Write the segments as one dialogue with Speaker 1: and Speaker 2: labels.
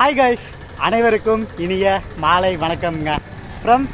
Speaker 1: Hi guys, அனைவருக்கும் இனிய மாலை வணக்கம்ங்க. ஃப்ரம்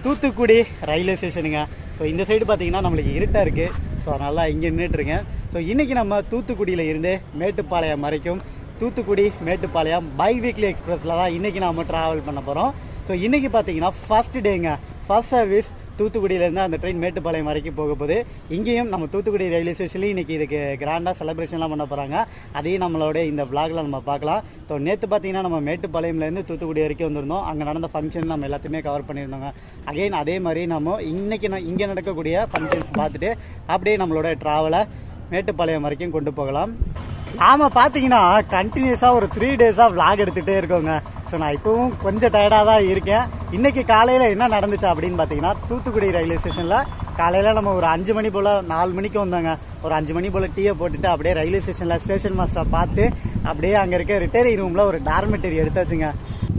Speaker 1: தூத்துக்குடி ரயில்வே ஸ்டேஷனுங்க. ஸோ இந்த சைடு பார்த்தீங்கன்னா நம்மளுக்கு இருட்டாக இருக்குது. ஸோ அதனால இங்கே நின்றுட்டுருக்கேன். ஸோ இன்றைக்கி நம்ம தூத்துக்குடியில் இருந்து மேட்டுப்பாளையம் வரைக்கும் தூத்துக்குடி மேட்டுப்பாளையம் பை வீக்லி எக்ஸ்பிரஸில் தான் இன்றைக்கி நம்ம ட்ராவல் பண்ண போகிறோம். ஸோ இன்றைக்கி பார்த்தீங்கன்னா ஃபர்ஸ்ட் டேங்க, ஃபர்ஸ்ட் சர்வீஸ் தூத்துக்குடியிலேருந்து அந்த ட்ரெயின் மேட்டுப்பாளையம் வரைக்கும் போக போகுது. இங்கேயும் நம்ம தூத்துக்குடி ரயில்வே ஸ்டேஷன்லேயும் இன்றைக்கி இதுக்கு கிராண்டாக செலிப்ரேஷன்லாம் பண்ண போகிறாங்க. அதையும் நம்மளோட இந்த விளாகில் நம்ம பார்க்கலாம். ஸோ நேற்று பார்த்தீங்கன்னா நம்ம மேட்டுப்பாளையம்லேருந்து தூத்துக்குடி வரைக்கும் வந்திருந்தோம். அங்கே நடந்த ஃபங்க்ஷன் நம்ம எல்லாத்தையுமே கவர் பண்ணியிருந்தோங்க. அகைன் அதே மாதிரி நம்ம இங்கே நடக்கக்கூடிய ஃபங்க்ஷன்ஸ் பார்த்துட்டு அப்படியே நம்மளோட ட்ராவலை மேட்டுப்பாளையம் வரைக்கும் கொண்டு போகலாம். நாம் பார்த்தீங்கன்னா கண்டினியூஸாக ஒரு 3 டேஸாக விளாக் எடுத்துகிட்டே இருக்கோங்க. ஸோ நான் இப்போவும் கொஞ்சம் டயர்டாக தான் இருக்கேன். இன்றைக்கி காலையில் என்ன நடந்துச்சு அப்படின்னு பார்த்தீங்கன்னா, தூத்துக்குடி ரயில்வே ஸ்டேஷனில் காலையில் நம்ம ஒரு 5 மணி போல் 4 மணிக்கு வந்தாங்க. ஒரு 5 மணி போல் டீயை போட்டுட்டு அப்படியே ரயில்வே ஸ்டேஷனில் ஸ்டேஷன் மாஸ்டரை பார்த்து அப்படியே அங்கே இருக்க ரிட்டையரிங் ரூமில் ஒரு டார்மெட்டரி எடுத்தாச்சுங்க.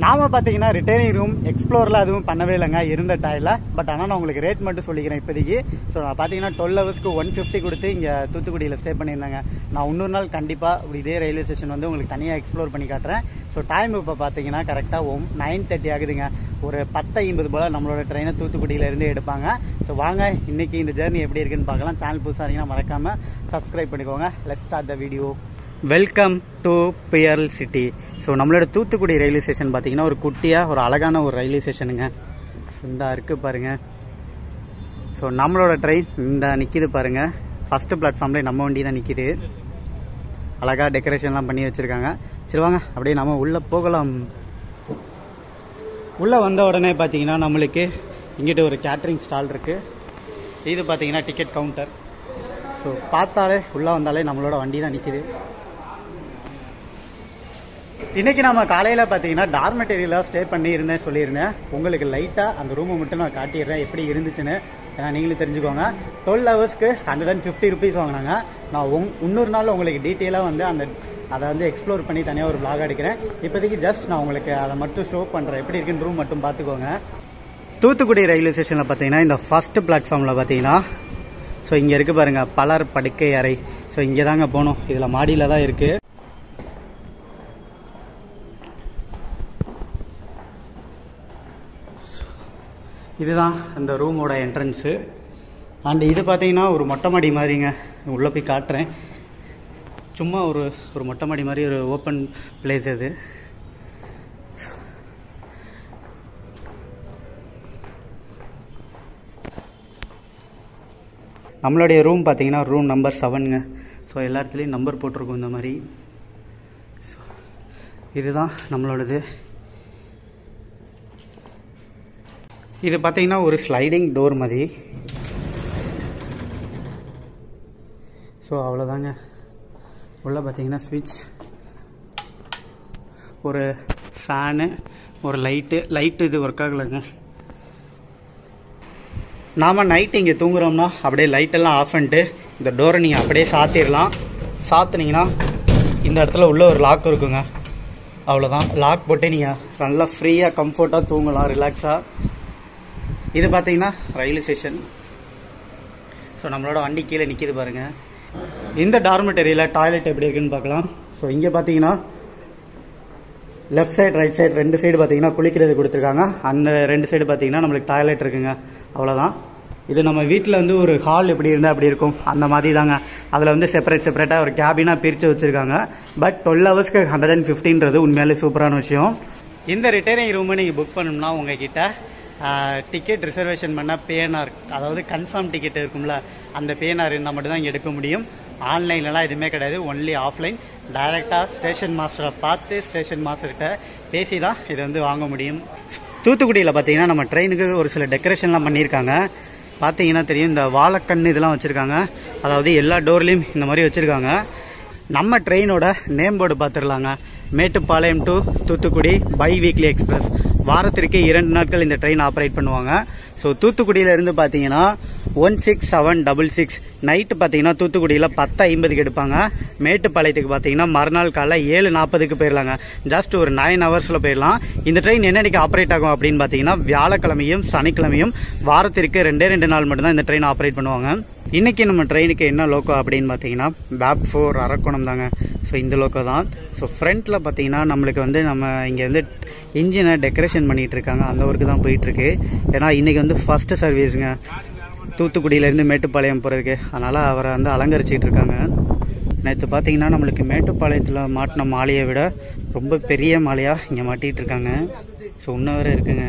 Speaker 1: நாம் பார்த்தீங்கன்னா ரிட்டையரிங் ரூம் எக்ஸ்ப்ளோரில் அதுவும் பண்ணவே இல்லைங்க, இருந்த டைமில். பட் ஆனால் நான் உங்களுக்கு ரேட் மட்டும் சொல்லிக்கிறேன் இப்போதைக்கு. ஸோ நான் பார்த்தீங்கன்னா 12 ஹவர்ஸ்க்கு 150 கொடுத்து இங்கே தூத்துக்குடியில் ஸ்டே பண்ணியிருந்தாங்க. நான் இன்னொரு நாள் கண்டிப்பாக இதே ரயில்வே ஸ்டேஷன் வந்து உங்களுக்கு தனியாக எக்ஸ்ப்ளோர் பண்ணி காட்டுறேன். ஸோ டைம் இப்போ பார்த்தீங்கன்னா கரெக்டாக 9:30 ஆகுதுங்க. ஒரு 10:50 போல் நம்மளோட ட்ரெயினை தூத்துக்குடியிலேருந்து எடுப்பாங்க. ஸோ வாங்க இன்றைக்கி இந்த ஜேர்னி எப்படி இருக்குன்னு பார்க்கலாம். சேனல் புதுசாக இருந்தீங்கன்னா மறக்காமல் சப்ஸ்கிரைப் பண்ணிக்கோங்க. Let's start the video. Welcome to pearl city. So நம்மளோட தூத்துக்குடி ரயில்வே ஸ்டேஷன் பார்த்தீங்கன்னா ஒரு குட்டியாக ஒரு அழகான ஒரு ரயில்வே ஸ்டேஷனுங்க. ஸோ இந்த இருக்குது பாருங்கள். ஸோ நம்மளோட ட்ரெயின் இந்த நிற்கிது பாருங்கள். ஃபஸ்ட்டு பிளாட்ஃபார்ம்லேயே நம்ம வண்டி தான் நிற்கிது. அழகாக டெக்கரேஷன்லாம் பண்ணி வச்சுருக்காங்க. சரி வாங்க அப்படியே நம்ம உள்ளே போகலாம். உள்ளே வந்த உடனே பார்த்தீங்கன்னா நம்மளுக்கு இங்கிட்ட ஒரு கேட்ரிங் ஸ்டால் இருக்குது. இது பார்த்தீங்கன்னா டிக்கெட் கவுண்டர். ஸோ பார்த்தாலே உள்ளே வந்தாலே நம்மளோட வண்டி தான் நிற்கிது. இன்றைக்கி நம்ம காலையில் பார்த்தீங்கன்னா டார்மெட்டரியில் ஸ்டே பண்ணி இருந்தேன் சொல்லியிருந்தேன். உங்களுக்கு லைட்டாக அந்த ரூமை மட்டும் நான் காட்டிடுறேன் எப்படி இருந்துச்சுன்னு. ஏன்னா நீங்களும் தெரிஞ்சுக்கோங்க. 12 ஹவர்ஸ்க்கு 150 ருபீஸ் வாங்கினாங்க. நான் இன்னொரு நாள் உங்களுக்கு டீட்டெயிலாக வந்து அதை வந்து எக்ஸ்ப்ளோர் பண்ணி தனியாக ஒரு விளாக் எடுக்கிறேன். இப்போதைக்கு ஜஸ்ட் நான் உங்களுக்கு அதை மட்டும் ஷோ பண்ணுறேன். எப்படி இருக்குன்னு ரூம் மட்டும் பார்த்துக்கோங்க. தூத்துக்குடி ரயில்வே ஸ்டேஷனில் பார்த்தீங்கன்னா இந்த ஃபஸ்ட்டு பிளாட்ஃபார்மில் பார்த்தீங்கன்னா ஸோ இங்கே இருக்குது பாருங்கள், பலர் படுக்கை அறை. ஸோ இங்கே தாங்க போகணும். இதில் மாடியில் தான் இருக்குது. இதுதான் அந்த ரூமோட என்ட்ரன்ஸு. அண்ட் இது பார்த்தீங்கன்னா ஒரு மொட்டை மாடி மாதிரிங்க. உள்ளே போய் காட்டுறேன். சும்மா ஒரு மொட்டை மாடி மாதிரி ஒரு ஓப்பன் பிளேஸ் அது. நம்மளுடைய ரூம் பார்த்தீங்கன்னா ரூம் நம்பர் 7ங்க. ஸோ எல்லா இடத்துலையும் நம்பர் போட்டிருக்கோம் இந்த மாதிரி. இதுதான் நம்மளோடது. இது பார்த்தீங்கன்னா ஒரு ஸ்லைடிங் டோர் மாதிரி. ஸோ அவ்வளோதாங்க. உள்ளே பார்த்தீங்கன்னா ஸ்விட்ச், ஒரு ஃபேனு, ஒரு லைட்டு இது ஒர்க் ஆகலைங்க. நாம் நைட்டு இங்கே தூங்குறோம்னா அப்படியே லைட்டெல்லாம் ஆஃப் பண்ணிட்டு இந்த டோரை நீங்கள் அப்படியே சாத்திடலாம். சாத்துனீங்கன்னா இந்த இடத்துல உள்ள ஒரு லாக் இருக்குங்க. அவ்வளோதான். லாக் போட்டு நீங்கள் நல்லா ஃப்ரீயாக கம்ஃபர்ட்டாக தூங்கலாம், ரிலாக்ஸாக. இது பார்த்தீங்கன்னா ரயில்வே ஸ்டேஷன். ஸோ நம்மளோட வண்டி கீழே நிற்கிது பாருங்கள். இந்த டார்மெட்டரியில் டாய்லெட் எப்படி இருக்குன்னு பார்க்கலாம். ஸோ இங்கே பார்த்தீங்கன்னா left side right side 2 side பார்த்தீங்கன்னா குளிக்கிறது கொடுத்துருக்காங்க. அந்த 2 சைடு பார்த்தீங்கன்னா நம்மளுக்கு டாய்லெட் இருக்குங்க. அவ்வளோதான். இது நம்ம வீட்டில் வந்து ஒரு ஹால் எப்படி இருந்தால் அப்படி இருக்கும் அந்த மாதிரி தாங்க. அதில் வந்து செப்பரேட்டாக ஒரு கேபினாக பிரித்து வச்சுருக்காங்க. பட் 12 ஹவர்ஸ்க்கு 150ன்றது உண்மையாலே சூப்பரான விஷயம். இந்த ரிட்டையரிங் ரூமை நீங்கள் புக் பண்ணணும்னா உங்ககிட்ட டிக்கெட் ரிசர்வேஷன் பண்ண பிஎன்ஆர், அதாவது கன்ஃபார்ம் டிக்கெட் இருக்கும்ல, அந்த பிஎன்ஆர் இருந்தால் மட்டும் தான் எடுக்க முடியும். ஆன்லைன்லலாம் எதுவுமே கிடையாது, ஒன்லி ஆஃப்லைன். டைரெக்டாக ஸ்டேஷன் மாஸ்டரை பார்த்து ஸ்டேஷன் மாஸ்டர்கிட்ட பேசி தான் இது வந்து வாங்க முடியும். தூத்துக்குடியில் பார்த்தீங்கன்னா நம்ம ட்ரெயினுக்கு ஒரு சில டெக்கரேஷன்லாம் பண்ணியிருக்காங்க. பார்த்தீங்கன்னா தெரியும், இந்த வாழைக்கண்ணு இதெல்லாம் வச்சுருக்காங்க. அதாவது எல்லா டோர்லேயும் இந்த மாதிரி வச்சுருக்காங்க. நம்ம ட்ரெயினோட நேம் போர்டு பார்த்துடலாங்க. Mettupalayam to Thoothukudi by weekly express. வாரத்திற்கு 2 நாட்கள் இந்த ட்ரெயின் ஆப்ரேட் பண்ணுவாங்க. ஸோ தூத்துக்குடியிலேருந்து பார்த்தீங்கன்னா 16766 நைட்டு பார்த்தீங்கன்னா தூத்துக்குடியில் 10:50க்கு எடுப்பாங்க. மேட்டுப்பாளையத்துக்கு பார்த்தீங்கன்னா மறுநாள் காலை 7:40க்கு போயிடலாங்க. ஜஸ்ட் ஒரு 9 ஹவர்ஸில் போயிடலாம். இந்த ட்ரெயின் என்னன்னைக்கு ஆப்ரேட் ஆகும் அப்படின்னு பார்த்தீங்கன்னா வியாழக்கிழமையும் சனிக்கிழமையும் வாரத்திற்கு 2 நாள் மட்டும்தான் இந்த ட்ரெயின் ஆப்ரேட் பண்ணுவாங்க. இன்றைக்கி நம்ம ட்ரெயினுக்கு என்ன லோக்கோ அப்படின்னு பார்த்தீங்கன்னா BAP4 அரக்கோணம் தாங்க. ஸோ இந்த லோக்கோ தான். ஸோ ஃப்ரண்ட்டில் பார்த்தீங்கன்னா நம்மளுக்கு வந்து நம்ம இங்கே வந்து இன்ஜினை டெக்கரேஷன் பண்ணிகிட்டு இருக்காங்க. அந்த ஒர்க்கு தான் போயிட்டுருக்கு. ஏன்னா இன்றைக்கி வந்து ஃபஸ்ட்டு சர்வீஸுங்க தூத்துக்குடியிலேருந்து மேட்டுப்பாளையம் போகிறதுக்கு. அதனால் அவரை வந்து அலங்கரிச்சிக்கிட்டு இருக்காங்க. நேற்று பார்த்தீங்கன்னா நம்மளுக்கு மேட்டுப்பாளையத்தில் மாட்டின மாலையை விட ரொம்ப பெரிய மாலையாக இங்கே மாட்டிகிட்டு இருக்காங்க. ஸோ இன்னும் வேறு இருக்குங்க.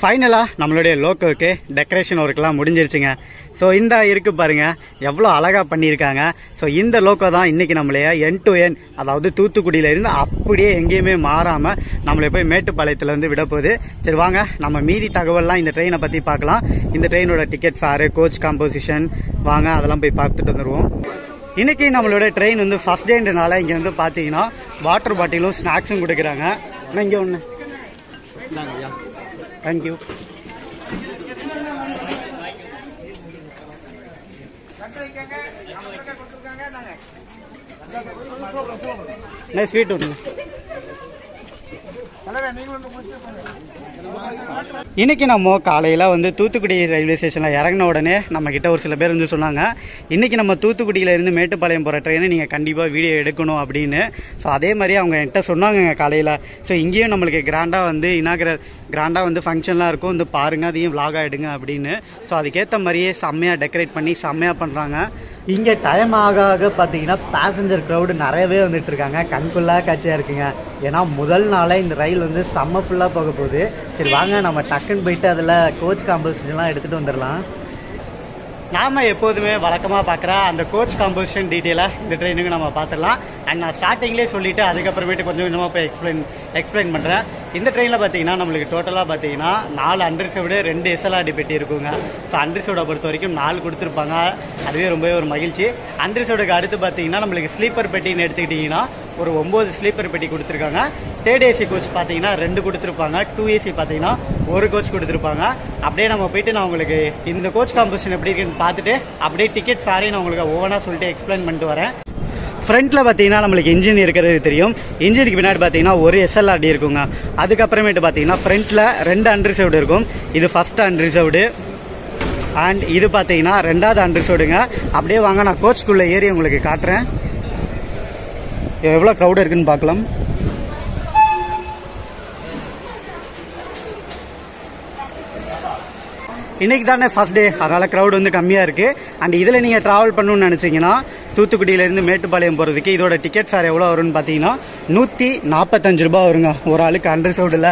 Speaker 1: ஃபைனலாக நம்மளுடைய லோக்கோவுக்கு டெக்கரேஷன் ஒர்க்கெலாம் முடிஞ்சிருச்சுங்க. ஸோ இந்த இருக்குது பாருங்கள் எவ்வளோ அழகாக பண்ணியிருக்காங்க. ஸோ இந்த லோக்கோ தான் இன்றைக்கி நம்மளைய என் டு என், அதாவது தூத்துக்குடியிலேருந்து அப்படியே எங்கேயுமே மாறாமல் நம்மளை போய் மேட்டுப்பாளையத்துலேருந்து விட போகுது. சரி வாங்க நம்ம மீதி தகவல்லாம் இந்த ட்ரெயினை பற்றி பார்க்கலாம். இந்த ட்ரெயினோட டிக்கெட் ஃபேரு, கோச் காம்போசிஷன், வாங்க அதெல்லாம் போய் பார்த்துட்டு வந்துடுவோம். இன்றைக்கி நம்மளோட ட்ரெயின் வந்து ஃபஸ்ட் டேன்றனால இங்கே வந்து பார்த்தீங்கன்னா வாட்டர் பாட்டிலும் ஸ்நாக்ஸும் கொடுக்குறாங்க. ஆனால் இங்கே ஒன்று தேங்க்யூ. ஸ்வீட் ஒன்று. இன்றைக்கி நம்ம காலையில் வந்து தூத்துக்குடி ரயில்வே ஸ்டேஷனில் இறங்கின உடனே நம்மக்கிட்ட ஒரு சில பேர் வந்து சொன்னாங்க, இன்றைக்கி நம்ம தூத்துக்குடியிலேருந்து மேட்டுப்பாளையம் போகிற ட்ரெயினை நீங்கள் கண்டிப்பாக வீடியோ எடுக்கணும் அப்படின்னு. ஸோ அதே மாதிரி அவங்க என்கிட்ட சொன்னாங்க காலையில். ஸோ இங்கேயும் நம்மளுக்கு கிராண்டாக வந்து கிராண்டாக வந்து ஃபங்க்ஷன்லாம் இருக்கும், வந்து பாருங்கள் அதையும் விலாகாக எடுங்க அப்படின்னு. ஸோ அதுக்கேற்ற மாதிரியே செம்மையாக டெக்கரேட் பண்ணி செம்மையாக பண்ணுறாங்க. இங்கே டைம் ஆக பார்த்தீங்கன்னா பேசஞ்சர் க்ரௌடு நிறையவே வந்துட்டு இருக்காங்க. கண்குள்ளாக காட்சியாக இருக்குங்க. ஏன்னா முதல் நாளே இந்த ரயில் வந்து செம்ம ஃபுல்லாக போக போகுது. சரி வாங்க நம்ம டக்குன்னு போயிட்டு அதில் கோச் காம்போசிஷன்லாம் எடுத்துகிட்டு வந்துடலாம். நாம் எப்போதுமே வழக்கமாக பார்க்குற அந்த கோச் காம்போசிஷன் டீட்டெயிலாக இந்த ட்ரெயினுக்கு நம்ம பார்த்துடலாம். அண்ட் நான் ஸ்டார்டிங்லேயே சொல்லிவிட்டு அதுக்கப்புறமேட்டு கொஞ்சம் கொஞ்சமாக போய் எக்ஸ்பிளைன் பண்ணுறேன். இந்த ட்ரெயினில் பார்த்தீங்கன்னா நம்மளுக்கு டோட்டலாக பார்த்தீங்கன்னா 4 அண்டர்சவுடு 2 எஸ்எல்ஆர்டி பெட்டி இருக்குங்க. ஸோ அண்டர்சவுடை பொறுத்த வரைக்கும் 4 கொடுத்துருப்பாங்க. அதுவே ரொம்பவே ஒரு மகிழ்ச்சி. அண்டர்சவுடுக்கு அடுத்து பார்த்தீங்கன்னா நம்மளுக்கு ஸ்லீப்பர் பெட்டின்னு எடுத்துக்கிட்டிங்கன்னா ஒரு 9 ஸ்லீப்பர் பெட்டி கொடுத்துருக்காங்க. தேர்ட் ஏசி கோச் பார்த்தீங்கன்னா 2 கொடுத்துருப்பாங்க. 2 ஏசி பார்த்தீங்கன்னா 1 கோச் கொடுத்துருப்பாங்க. அப்படியே நம்ம போயிட்டு நான் உங்களுக்கு இந்த கோச் காம்போசிஷன் எப்படி இருக்குன்னு பார்த்துட்டு அப்படியே டிக்கெட் ஃபேரையும் நான் உங்களுக்கு ஒவ்வொன்றா சொல்லிட்டு எக்ஸ்பிளைன் பண்ணிட்டு வரேன். ஃப்ரண்ட்டில் பார்த்தீங்கன்னா நம்மளுக்கு இன்ஜின் இருக்கிறது தெரியும். இன்ஜினுக்கு பின்னாடி பார்த்தீங்கன்னா ஒரு எஸ்எல்ஆர்டி இருக்குங்க. அதுக்கப்புறமேட்டு பார்த்தீங்கன்னா ஃப்ரண்ட்டில் 2 அன்ரிசர்வ்டு இருக்கும். இது ஃபஸ்ட்டு அன்ரிசர்வ்டு அண்ட் இது பார்த்தீங்கன்னா 2வது அன்ரிசர்வ்டுங்க. அப்படியே வாங்க நான் கோச்சுக்குள்ளே ஏறி உங்களுக்கு காட்டுறேன். எவ்வளோ க்ரௌடு இருக்குன்னு பார்க்கலாம். இன்றைக்கி தானே ஃபஸ்ட் டே, அதனால் க்ரௌட் வந்து கம்மியாக இருக்குது. அண்ட் இதில் நீங்கள் ட்ராவல் பண்ணணுன்னு நினச்சிங்கன்னா தூத்துக்குடியிலேருந்து மேட்டுப்பாளையம் போகிறதுக்கு இதோட டிக்கெட் ஃபேர் எவ்வளோ வரும்னு பார்த்தீங்கன்னா 145 ரூபா வருங்க ஒரு ஆளுக்கு அண்டர்சவுடில்.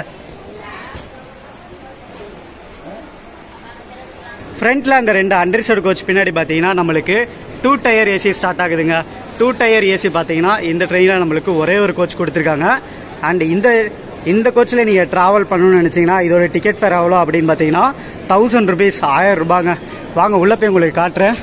Speaker 1: ஃப்ரண்ட்டில் அந்த 2 அண்டர்சவுட் கோச் பின்னாடி பார்த்தீங்கன்னா நம்மளுக்கு 2 டயர் ஏசி ஸ்டார்ட் ஆகுதுங்க. 2 டயர் ஏசி பார்த்தீங்கன்னா இந்த ட்ரெயினில் நம்மளுக்கு ஒரே ஒரு கோச் கொடுத்துருக்காங்க. அண்ட் இந்த கோச்சில் நீங்கள் ட்ராவல் பண்ணணும்னு நினச்சிங்கன்னா இதோட டிக்கெட் ஃபேர் எவ்வளோ அப்படின்னு பார்த்தீங்கன்னா 1000 ருபீஸ், 1000 ரூபாங்க. வாங்க உள்ளே போய் உங்களுக்கு காட்டுறேன்.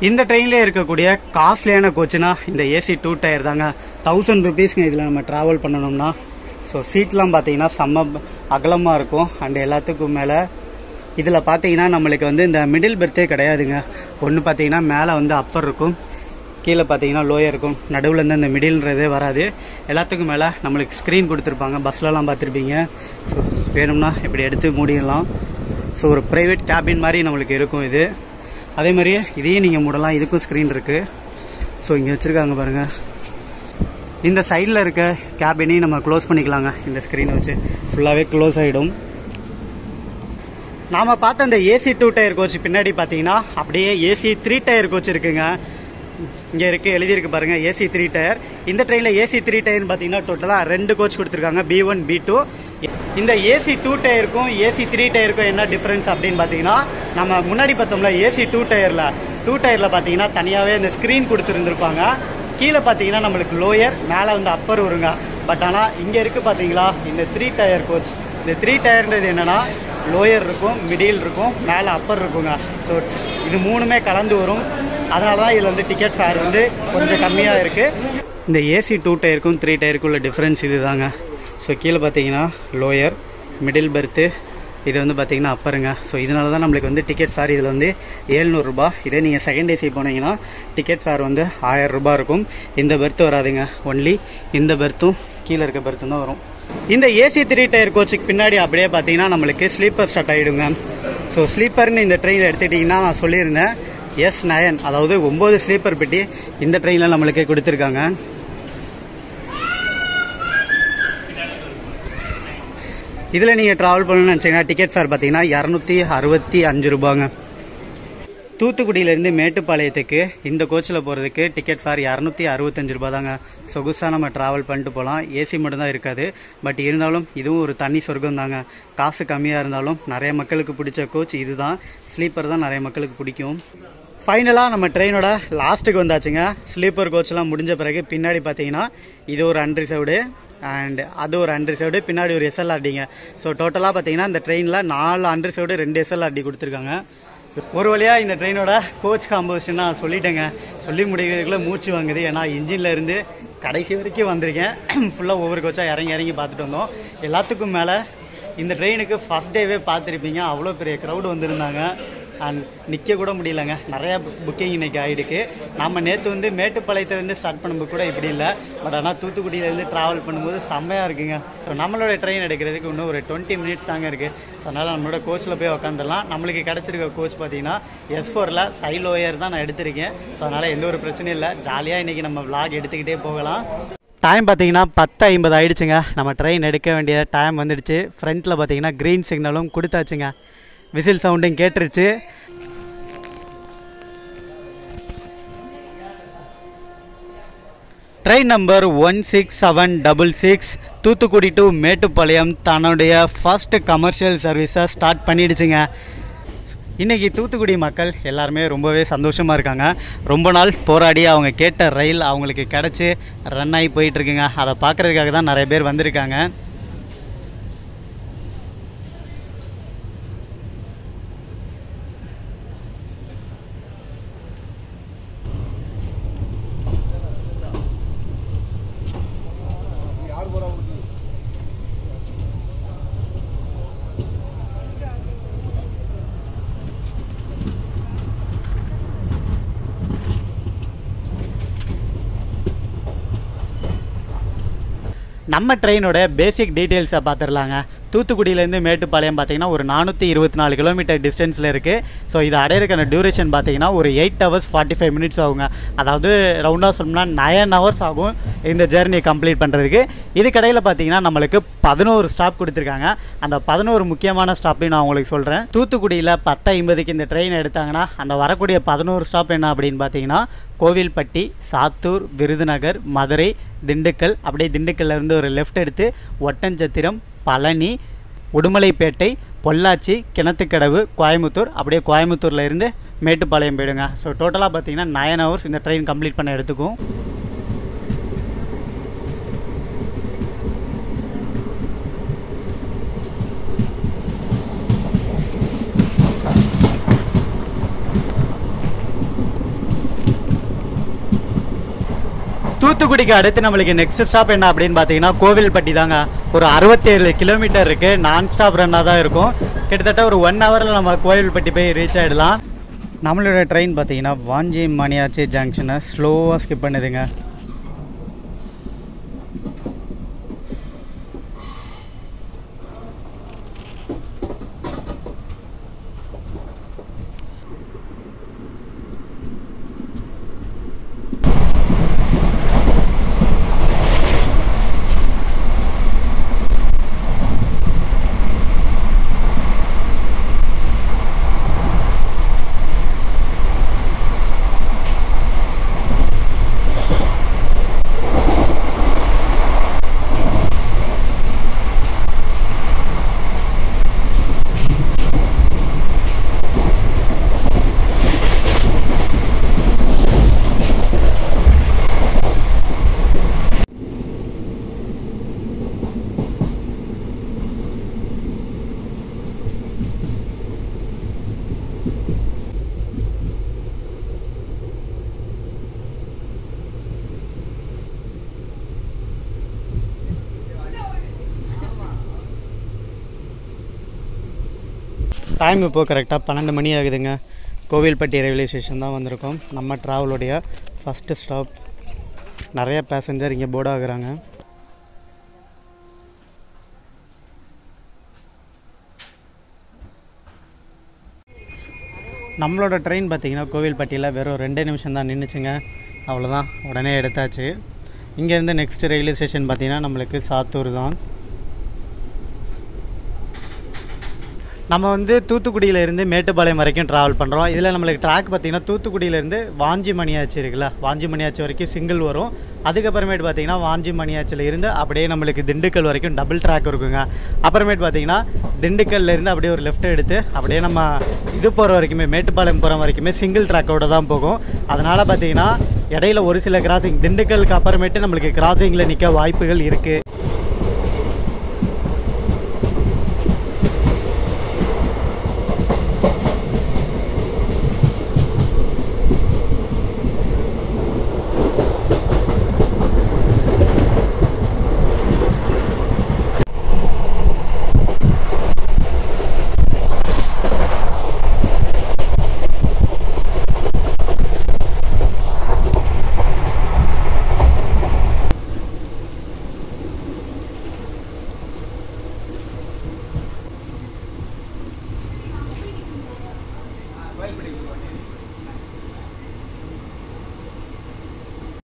Speaker 1: இந்த ட்ரெயினில் இருக்கக்கூடிய காஸ்ட்லியான கோச்சுனா இந்த ஏசி 2 டயர் தாங்க. 1000 ருபீஸ்ங்க இதில் நம்ம ட்ராவல் பண்ணணும்னா. ஸோ சீட்லாம் பார்த்தீங்கன்னா செம்ம அகலமாக இருக்கும். அண்ட் எல்லாத்துக்கும் மேலே இதில் பார்த்தீங்கன்னா நம்மளுக்கு வந்து இந்த மிடில் பெர்த்தே கிடையாதுங்க. ஒன்று பார்த்தீங்கன்னா மேலே வந்து அப்பர் இருக்கும், கீழே பார்த்தீங்கன்னா லோயர் இருக்கும். நடுவில் இந்த மிடில்ன்றதே வராது. எல்லாத்துக்கும் மேலே நம்மளுக்கு ஸ்க்ரீன் கொடுத்துருப்பாங்க. பஸ்லலாம் பார்த்துருப்பீங்க. ஸோ வேணும்னா இப்படி எடுத்து மூடிடலாம். ஸோ ஒரு ப்ரைவேட் கேபின் மாதிரி நம்மளுக்கு இருக்கும் இது. அதே மாதிரியே இதையும் நீங்கள் மூடலாம். இதுக்கும் ஸ்க்ரீன் இருக்குது. ஸோ இங்கே வச்சுருக்காங்க பாருங்கள். இந்த சைடில் இருக்க கேபினையும் நம்ம க்ளோஸ் பண்ணிக்கலாங்க. இந்த ஸ்க்ரீனை வச்சு ஃபுல்லாகவே க்ளோஸ் ஆகிடும். நாம் பார்த்த அந்த ஏசி 2 டயர் கோச் பின்னாடி பார்த்தீங்கன்னா அப்படியே ஏசி 3 டயர் கோச் இருக்குங்க. இங்கே இருக்குது, எழுதியிருக்கு பாருங்கள் ஏசி 3 டயர். இந்த ட்ரெயினில் ஏசி 3 டயர்னு பார்த்தீங்கன்னா டோட்டலாக 2 கோச் கொடுத்துருக்காங்க, B1 B2. இந்த ஏசி 2 டயருக்கும் ஏசி 3 டயருக்கும் என்ன டிஃப்ரென்ஸ் அப்படின்னு பார்த்தீங்கன்னா நம்ம முன்னாடி பார்த்தோம்ல ஏசி 2 டயரில் பார்த்தீங்கன்னா தனியாகவே இந்த ஸ்க்ரீன் கொடுத்துருந்துருப்பாங்க. கீழே பார்த்தீங்கன்னா நம்மளுக்கு லோயர், மேலே வந்து அப்பர் வருங்க. பட் ஆனால் இங்கே இருக்குது பார்த்தீங்களா இந்த 3 டயர் கோச். இந்த 3 டயர்ன்றது என்னென்னா லோயர் இருக்கும், மிடில் இருக்கும், மேலே அப்பர் இருக்குங்க. ஸோ இது 3மே கலந்து வரும். அதனால தான் இதில் வந்து டிக்கெட் ஃபேர் வந்து கொஞ்சம் கம்மியாக இருக்குது. இந்த ஏசி 2 டயருக்கும் 3 டயருக்கும் உள்ள டிஃப்ரென்ஸ் இது தாங்க. ஸோ கீழே பார்த்தீங்கன்னா லோயர், மிடில் பெர்த்து, இது வந்து பார்த்திங்கன்னா அப்பருங்க. ஸோ இதனால தான் நம்மளுக்கு வந்து டிக்கெட் ஃபேர் இதில் வந்து 700 ரூபா. இதே நீங்கள் செகண்ட் ஏசி போனீங்கன்னா டிக்கெட் ஃபேர் வந்து 1000 ரூபா இருக்கும். இந்த பெர்த்து வராதுங்க, ஒன்லி இந்த பெர்த்தும் கீழே இருக்க பெர்த்தும் தான் வரும். இந்த ஏசி 3 டயர் கோச்சுக்கு பின்னாடி அப்படியே பார்த்தீங்கன்னா நம்மளுக்கு ஸ்லீப்பர் ஸ்டார்ட் ஆகிடுங்க. ஸோ ஸ்லீப்பர்னு இந்த ட்ரெயினில் எடுத்துக்கிட்டிங்கன்னா நான் சொல்லியிருந்தேன் S9, அதாவது 9 ஸ்லீப்பர் பெட்டி இந்த ட்ரெயினில் நம்மளுக்கு கொடுத்துருக்காங்க. இதில் நீங்கள் ட்ராவல் பண்ணணும்னு நினச்சிங்கன்னா டிக்கெட் ஃபேர் பார்த்தீங்கன்னா 265 ரூபாங்க. தூத்துக்குடியிலேருந்து மேட்டுப்பாளையத்துக்கு இந்த கோச்சில் போகிறதுக்கு டிக்கெட் ஃபேர் 265 ரூபா தாங்க. சொகுசாக நம்ம ட்ராவல் பண்ணிட்டு போகலாம். ஏசி மட்டும்தான் இருக்காது. பட் இருந்தாலும் இதுவும் ஒரு தனி சொர்க்கம் தாங்க. காசு கம்மியாக இருந்தாலும் நிறைய மக்களுக்கு பிடிச்ச கோச் இது தான். ஸ்லீப்பர் தான் நிறைய மக்களுக்கு பிடிக்கும். ஃபைனலாக நம்ம ட்ரெயினோட லாஸ்ட்டுக்கு வந்தாச்சுங்க. ஸ்லீப்பர் கோச்லாம் முடிஞ்ச பிறகு பின்னாடி பார்த்தீங்கன்னா இது ஒரு அன்ரிசர்வ்டு அண்ட் அது ஒரு அன்ரிசர்வ்டு, பின்னாடி ஒரு SLRDங்க. ஸோ டோட்டலாக பார்த்தீங்கன்னா இந்த ட்ரெயினில் 4 அன்ரிசர்வ்டு 2 SLRD கொடுத்துருக்காங்க. ஒரு வழியாக இந்த ட்ரெயினோட கோச் காம்போசிஷன் நான் சொல்லிட்டேங்க. சொல்லி முடிக்கிறதுக்குள்ளே மூச்சு வாங்குது. ஏன்னா இன்ஜினில் இருந்து கடைசி வரைக்கும் வந்திருக்கேன். ஃபுல்லாக ஒவ்வொரு கோச்சாக இறங்கி பார்த்துட்டு வந்தோம். எல்லாத்துக்கும் மேலே இந்த ட்ரெயினுக்கு ஃபஸ்ட் டேவே பார்த்துருப்பீங்க, அவ்வளோ பெரிய க்ரௌடு வந்திருந்தாங்க. அண்ட் நிற்க கூட முடியலங்க. நிறையா புக்கிங் இன்றைக்கி ஆகிடுக்கு. நம்ம நேற்று வந்து மேட்டுப்பாளையத்துலேருந்து ஸ்டார்ட் பண்ணும்போது கூட இப்படி இல்லை. பட் ஆனால் தூத்துக்குடியிலேருந்து ட்ராவல் பண்ணும்போது செம்மையாக இருக்குங்க. ஸோ நம்மளோட ட்ரெயின் எடுக்கிறதுக்கு இன்னும் ஒரு 20 மினிட்ஸ் தாங்க இருக்குது. ஸோ அதனால் நம்மளோட கோச்சில் போய் உக்காந்துடலாம். நம்மளுக்கு கிடச்சிருக்க கோச் பார்த்தீங்கன்னா S4ல் சைலோயர் தான் நான் எடுத்திருக்கேன். ஸோ அதனால் எந்த ஒரு பிரச்சனையும் இல்லை. ஜாலியாக இன்றைக்கி நம்ம விளாக் எடுத்துக்கிட்டே போகலாம். டைம் பார்த்தீங்கன்னா 10:50 ஆகிடுச்சுங்க. நம்ம ட்ரெயின் எடுக்க வேண்டிய டைம் வந்துடுச்சு. ஃப்ரண்ட்டில் பார்த்தீங்கன்னா க்ரீன் சிக்னலும் கொடுத்தாச்சுங்க. விசில் சவுண்டும் கேட்டுருச்சு. Train number 16766 Thoothukudi to Mettupalayam தன்னுடைய ஃபர்ஸ்ட் கமர்ஷியல் சர்வீஸை ஸ்டார்ட் பண்ணிடுச்சுங்க. இன்றைக்கி தூத்துக்குடி மக்கள் எல்லாருமே ரொம்பவே சந்தோஷமாக இருக்காங்க. ரொம்ப நாள் போராடி அவங்க கேட்ட ரயில் அவங்களுக்கு கிடச்சி ரன் ஆகி போயிட்டுருக்குங்க. அதை பார்க்குறதுக்காக தான் நிறைய பேர் வந்திருக்காங்க. நம்ம ட்ரெயினோட பேசிக் டீட்டெயில்ஸை பார்த்துடலாங்க. தூத்துக்குடியிலேருந்து மேட்டுப்பாளையம் பார்த்தீங்கன்னா ஒரு 424 கிலோமீட்டர் டிஸ்டன்ஸில் இருக்குது. ஸோ இது அடையிறக்கான டியூரேஷன் பார்த்தீங்கன்னா ஒரு 8 hours 45 minutes ஆகுங்க. அதாவது ரவுண்டாக சொல்லணும்னா 9 hours ஆகும் இந்த ஜேர்னி கம்ப்ளீட் பண்ணுறதுக்கு. இதுக்கடையில் பார்த்தீங்கன்னா நம்மளுக்கு 11 ஸ்டாப் கொடுத்துருக்காங்க. அந்த 11 முக்கியமான ஸ்டாப்பையும் நான் உங்களுக்கு சொல்கிறேன். தூத்துக்குடியில் 10:50க்கு இந்த ட்ரெயின் எடுத்தாங்கன்னா அந்த வரக்கூடிய 11 ஸ்டாப் என்ன அப்படின்னு பார்த்தீங்கன்னா கோவில்பட்டி, சாத்தூர், விருதுநகர், மதுரை, திண்டுக்கல், அப்படியே திண்டுக்கல்லேருந்து ஒரு லெஃப்ட் எடுத்து ஒட்டஞ்சத்திரம், பழனி, உடுமலைப்பேட்டை, பொள்ளாச்சி, கிணத்துக்கடவு, கோயம்புத்தூர், அப்படியே கோயம்புத்தூரில் இருந்து மேட்டுப்பாளையம் போயிடுங்க. ஸோ டோட்டலாக பார்த்தீங்கன்னா 9 hours இந்த ட்ரெயின் கம்ப்ளீட் பண்ண எடுத்துக்கும். தூத்துக்குடிக்கு அடுத்து நம்மளுக்கு நெக்ஸ்ட் ஸ்டாப் என்ன அப்படின்னு பார்த்தீங்கன்னா கோவில்பட்டி தாங்க. ஒரு 67 கிலோமீட்டர் இருக்குது. நான் ஸ்டாப் ரன்னாக தான் இருக்கும். கிட்டத்தட்ட ஒரு 1 ஹவரில் நம்ம கோவில்பட்டி போய் ரீச் ஆகிடலாம். நம்மளோட ட்ரெயின் பார்த்தீங்கன்னா வாஞ்சி மணியாச்சி ஜங்ஷனை ஸ்லோவாக ஸ்கிப் பண்ணுதுங்க. டைம் இப்போது கரெக்டாக 12 மணி ஆகுதுங்க. கோவில்பட்டி ரயில்வே ஸ்டேஷன் தான் வந்திருக்கோம். நம்ம ட்ராவலுடைய ஃபஸ்ட்டு ஸ்டாப். நிறைய பேசஞ்சர் இங்கே போர்டு ஆகுறாங்க. நம்மளோட ட்ரெயின் பார்த்திங்கன்னா கோவில்பட்டியில் வெறும் 2 நிமிஷம் தான் நின்றுச்சுங்க. அவ்வளோதான், உடனே எடுத்தாச்சு. இங்கேருந்து நெக்ஸ்ட் ரயில்வே ஸ்டேஷன் பார்த்திங்கன்னா நம்மளுக்கு சாத்தூர் தான். நம்ம வந்து தூத்துக்குடியிலேருந்து மேட்டுப்பாளையம் வரைக்கும் ட்ராவல் பண்ணுறோம். இதில் நம்மளுக்கு ட்ராக் பார்த்திங்கன்னா தூத்துக்குடியிலேருந்து வாஞ்சி மணியாச்சி இருக்குல்ல, வாஞ்சி மணியாச்சி வரைக்கும் சிங்கிள் வரும். அதுக்கப்புறமேட்டு பார்த்திங்கன்னா வாஞ்சி மணியாச்சியில் இருந்து அப்படியே நம்மளுக்கு திண்டுக்கல் வரைக்கும் டபுள் ட்ராக் இருக்குங்க. அப்புறமேட்டு பார்த்திங்கன்னா திண்டுக்கல்லேருந்து அப்படியே ஒரு லெஃப்ட் எடுத்து அப்படியே நம்ம இது போகிற வரைக்குமே மேட்டுப்பாளையம் போகிற வரைக்குமே சிங்கிள் ட்ராக்கோடு தான் போகும். அதனால் பார்த்திங்கன்னா இடையில ஒரு சில கிராசிங் திண்டுக்கலுக்கு அப்புறமேட்டு நம்மளுக்கு கிராசிங்கில் நிற்க வாய்ப்புகள் இருக்குது.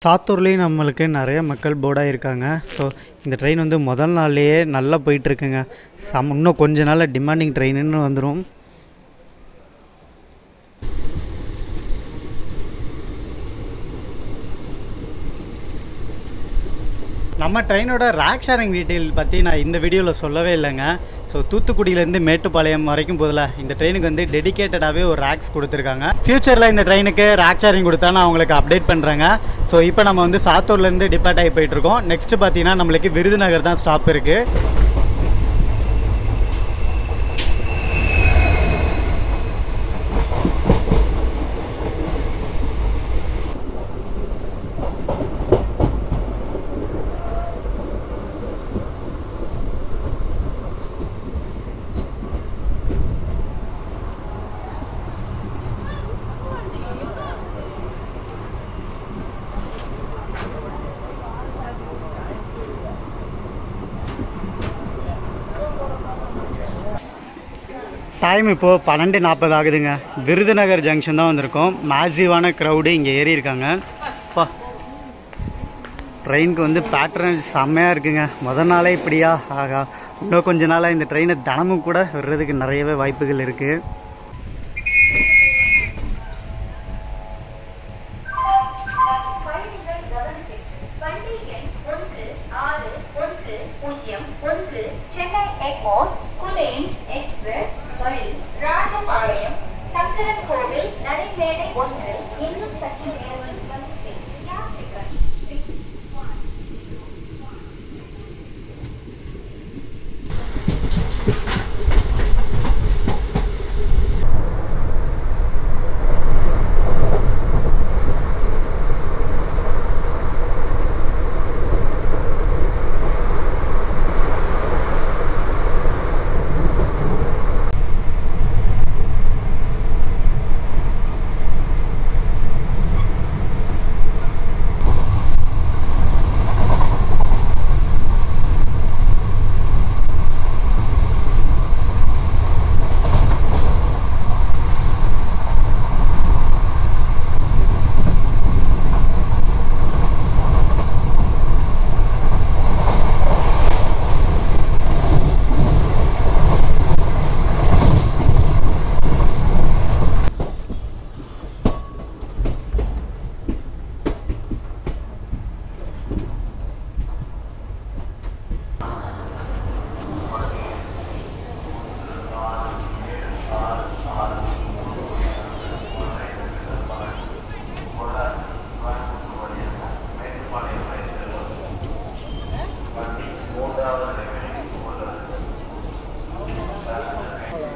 Speaker 1: சாத்தூர்லேயும் நம்மளுக்கு நிறைய மக்கள் போர்டாக இருக்காங்க. ஸோ இந்த ட்ரெயின் வந்து முதல் நாள்லேயே நல்லா போயிட்டுருக்குங்க. இன்னும் கொஞ்ச நாளில் டிமாண்டிங் ட்ரெயின்னு வந்துடும். நம்ம ட்ரெயினோட ரேக் ஷேரிங் டீட்டெயில் பற்றி நான் இந்த வீடியோவில் சொல்லவே இல்லைங்க. ஸோ தூத்துக்குடியிலேருந்து மேட்டுப்பாளையம் வரைக்கும் போதில் இந்த ட்ரெயினுக்கு வந்து டெடிக்கேட்டடாகவே ஒரு ரேக்ஸ் கொடுத்துருக்காங்க. ஃப்யூச்சரில் இந்த ட்ரெயினுக்கு ரேக் ஷேரிங் கொடுத்தா நான் உங்களுக்கு அப்டேட் பண்ணுறேங்க. ஸோ இப்போ நம்ம வந்து சாத்தூர்லேருந்து டிபார்ட் ஆகி போயிட்டுருக்கோம். நெக்ஸ்ட்டு பார்த்தீங்கன்னா நம்மளுக்கு விருதுநகர் தான் ஸ்டாப் இருக்குது. டைம் இப்போது 12:40 ஆகுதுங்க. விருதுநகர் ஜங்ஷன் தான் வந்திருக்கோம். மேசிவான க்ரௌடு இங்கே ஏறி இருக்காங்க. அப்பா, ட்ரெயினுக்கு வந்து பேட்டர்ன் செம்மையாக இருக்குங்க. முதல் நாளே இப்படியா? ஆகா, இன்னும் கொஞ்ச நாளாக இந்த ட்ரெயினை தினமும் கூட வர்றதுக்கு நிறையவே வாய்ப்புகள் இருக்குது.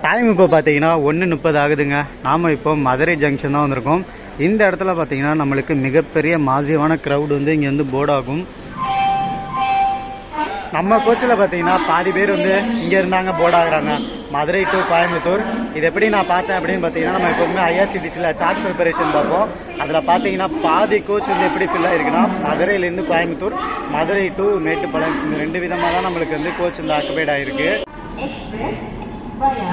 Speaker 1: டைம் இப்போ பார்த்தீங்கன்னா 1:30 ஆகுதுங்க. நாம் இப்போ மதுரை ஜங்ஷன் தான் வந்திருக்கோம். இந்த இடத்துல பார்த்தீங்கன்னா நம்மளுக்கு மிகப்பெரிய மாசிவான க்ரௌடு வந்து இங்கே வந்து போர்ட் ஆகும். நம்ம கோச்சில் பார்த்தீங்கன்னா பாதி பேர் வந்து இங்கே இருந்தாங்க போர்ட் ஆகுறாங்க. மதுரை டு கோயம்புத்தூர். இது எப்படி நான் பார்த்தேன் அப்படின்னு பார்த்தீங்கன்னா, நம்ம எப்போதுமே ஐஆர்சிடிசியில் சார்ட் ப்ரிப்பரேஷன் பார்ப்போம். அதில் பார்த்தீங்கன்னா பாதி கோச் வந்து எப்படி ஃபில் ஆகிருக்குன்னா, மதுரையிலேருந்து கோயம்புத்தூர், மதுரை டு மேட்டுப்பாளையம், இந்த 2 விதமாக தான் நம்மளுக்கு வந்து கோச் வந்து ஆக்குபைட் ஆகிருக்கு.
Speaker 2: Express via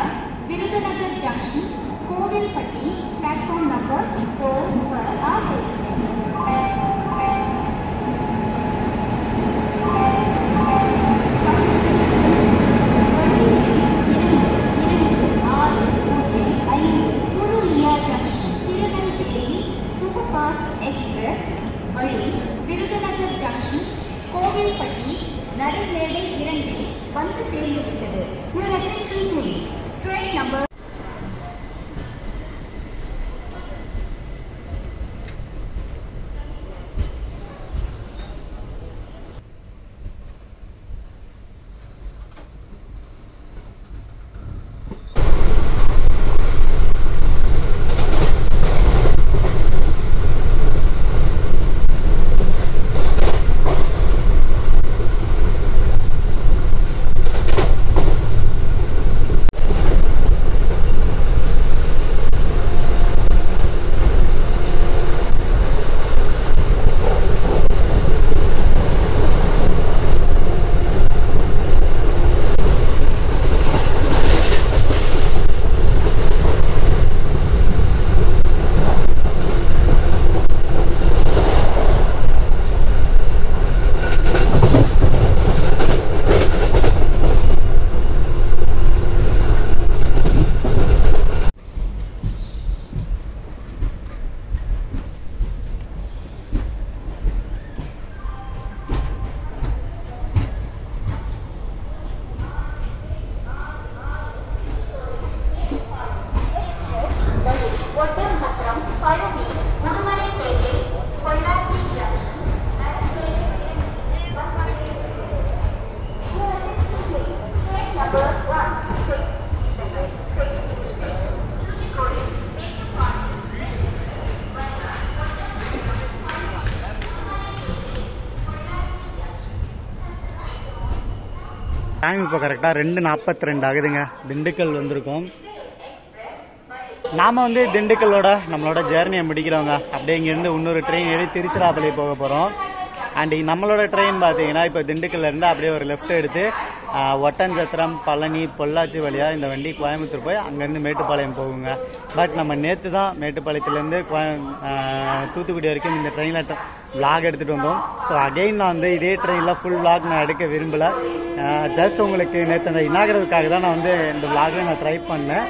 Speaker 2: Virudhunagar junction, Kovilpatti, platform number 4 पर आ गई है. Purulia junction, Tirunelveli superfast express வழி விருதுநகர் ஜங்ஷன், கோவில்பட்டி, நடுமேடை 2 வந்து சேர்ந்துவிட்டது. Your attention please. Train number
Speaker 1: time இப்போ கரெக்டாக 2:42 ஆகுதுங்க. திண்டுக்கல் வந்திருக்கோம். நாம் வந்து திண்டுக்கல்லோட நம்மளோட ஜேர்னியை முடிக்கிறோங்க. அப்படியே இங்கேருந்து இன்னொரு ட்ரெயின் ஏறி திருச்சிராப்பள்ளி போக போகிறோம். அண்ட் நம்மளோட ட்ரெயின் பார்த்தீங்கன்னா இப்போ திண்டுக்கல்லேருந்து அப்படியே ஒரு லெஃப்ட் எடுத்து ஒட்டன்சத்திரம், பழனி, பொள்ளாச்சி வழியாக இந்த வண்டி கோயம்புத்தூர் போய் அங்கேருந்து மேட்டுப்பாளையம் போகுங்க. பட் நம்ம நேற்று தான் மேட்டுப்பாளையத்துலேருந்து தூத்துக்குடி வரைக்கும் இந்த ட்ரெயினில் விளாக் எடுத்துகிட்டு வந்தோம். ஸோ அகெயின் நான் வந்து இதே ட்ரெயினில் ஃபுல் விளாக் நான் எடுக்க விரும்பலை. ஜஸ்ட் உங்களுக்கு நேற்று அந்த இனாகரவுக்காக தான் நான் வந்து இந்த விளாகை நான் ட்ரை பண்ணேன்.